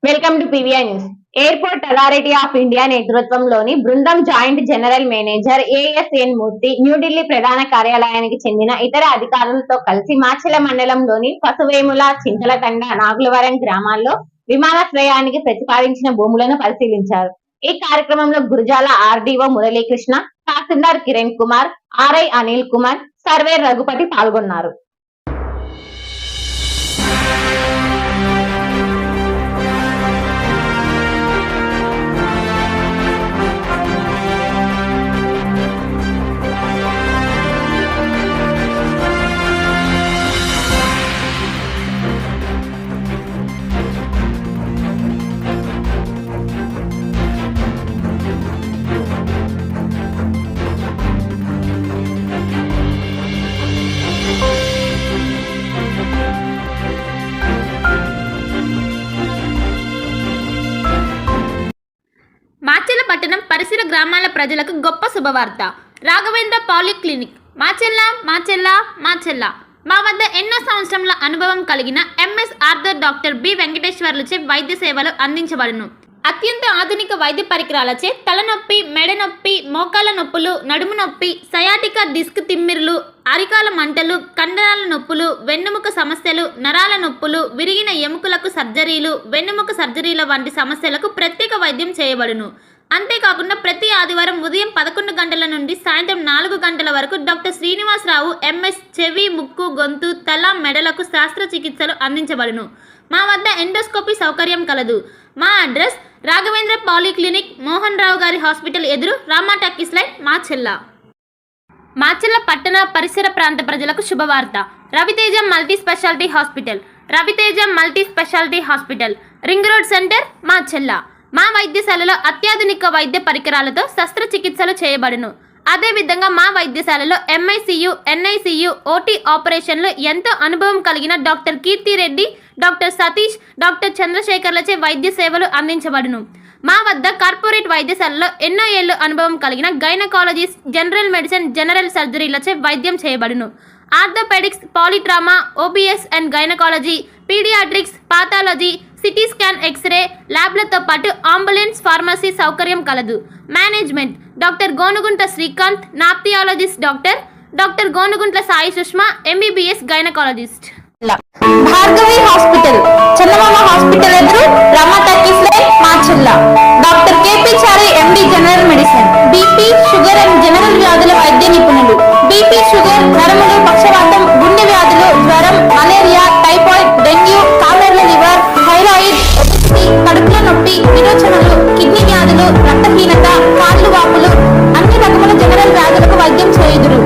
Welcome to PVI news. Airport authority of India నేతృత్వంలోని బృందం joint general manager ASN మూర్తి న్యూఢిల్లీ ప్రధాన కార్యాలయానికి చెందిన ఇతర అధికారులతో కలిసి మాచెల మండలంలోని పసువేముల, చింతలతండ, నాగులవరం గ్రామాల్లో విమానాశ్రయానికి ప్రతిపాదించిన భూములను పరిశీలించారు. ఈ కార్యక్రమంలో గురజాల ఆర్డీఓ మురళీకృష్ణ, తహసీల్దార్ కిరణ్ కుమార్, ఆర్ఐ అనిల్ కుమార్, సర్వేర్ రఘుపతి పాల్గొన్నారు. మాచెల్ల పట్టణం పరిసర గ్రామాల ప్రజలకు గొప్ప శుభవార్త. రాఘవేంద్ర పాలిక్లినిక్ మాచెల్ల మా వద్ద ఎన్నో సంవత్సరముల అనుభవం కలిగిన ఎంఎస్ ఆర్థర్ డాక్టర్ బి వెంకటేశ్వర్లచే వైద్య సేవలు అందించబడును. అత్యంత ఆధునిక వైద్య పరికరాలచే తలనొప్పి, మెడ నొప్పి, మోకాల నొప్పులు, నడుము నొప్పి, సయాటికా డిస్క్ తిమ్మిర్లు, అరికాల మంటలు, కండరాల నొప్పులు, వెన్నుముక సమస్యలు, నరాల నొప్పులు, విరిగిన ఎముకలకు సర్జరీలు, వెన్నుముక సర్జరీల వంటి సమస్యలకు ప్రత్యేక వైద్యం చేయబడును. అంతేకాకుండా ప్రతి ఆదివారం ఉదయం 11 గంటల నుండి సాయంత్రం 4 గంటల వరకు డాక్టర్ శ్రీనివాసరావు ఎంఎస్ చెవి, ముక్కు, గొంతు, తల, మెడలకు శస్త్రచికిత్సలు అందించబడును. మా వద్ద ఎండోస్కోపీ సౌకర్యం కలదు. మా అడ్రస్ రాఘవేంద్ర పాలిక్లినిక్, మోహన్ రావు గారి హాస్పిటల్ ఎదురు, రామా టాకీస్ లైన్, మాచెల్ల పట్టణ పరిసర ప్రాంత ప్రజలకు శుభవార్త. Ravi Teja multi speciality hospital, ring road centre, Macherla. మా వైద్యశాలలో అత్యాధునిక వైద్య పరికరాలతో శస్త్రచికిత్సలు చేయబడును. అదేవిధంగా మా వైద్యశాలలో ఎంఐసియు, ఎన్ఐసియు, ఓటీ ఆపరేషన్లు ఎంతో అనుభవం కలిగిన doctor Keerthi Reddy, doctor Satish, doctor చంద్రశేఖర్లచే వైద్య సేవలు అందించబడును. మా వద్ద కార్పొరేట్ వైద్యశాలలో ఎన్నో ఏళ్లు అనుభవం కలిగిన గైనకాలజిస్ట్, జనరల్ మెడిసిన్, జనరల్ సర్జరీలచే వైద్యం చేయబడును. Orthopaedics, polytrauma, OBS and gynaecology, paediatrics, pathology, CT scan, X ray ల్యాబ్లతో పాటు అంబులెన్స్, ఫార్మసీ సౌకర్యం కలదు. Management doctor Gonugunta Srikanth, nephrologist doctor Gonuguntla Sai Sushma, MBBS gynaecologist. Bhargavi hospital, Chandamama hospital ఎదురు, Rama talkies line, Macherla. Doctor KP Chari, MD general medicine, BP, sugar and general వ్యాధుల వైద్య నిపుణులు. BP, sugar, నరములు, పక్షవాతం, గుండె వ్యాధులు, జ్వరం, మలేరియా, టైఫాయిడ్, డెంగ్యూ, కాలర్ల లివర్, థైరాయిడ్, ఒబెసిటీ, కడుపులో నొప్పి, విరోచనలు, కిడ్నీ వ్యాధులు, రక్తహీనత, కాళ్ళు వాపులు, అన్ని రకముల జనరల్ వ్యాధులకు వైద్యం చేయుదురు.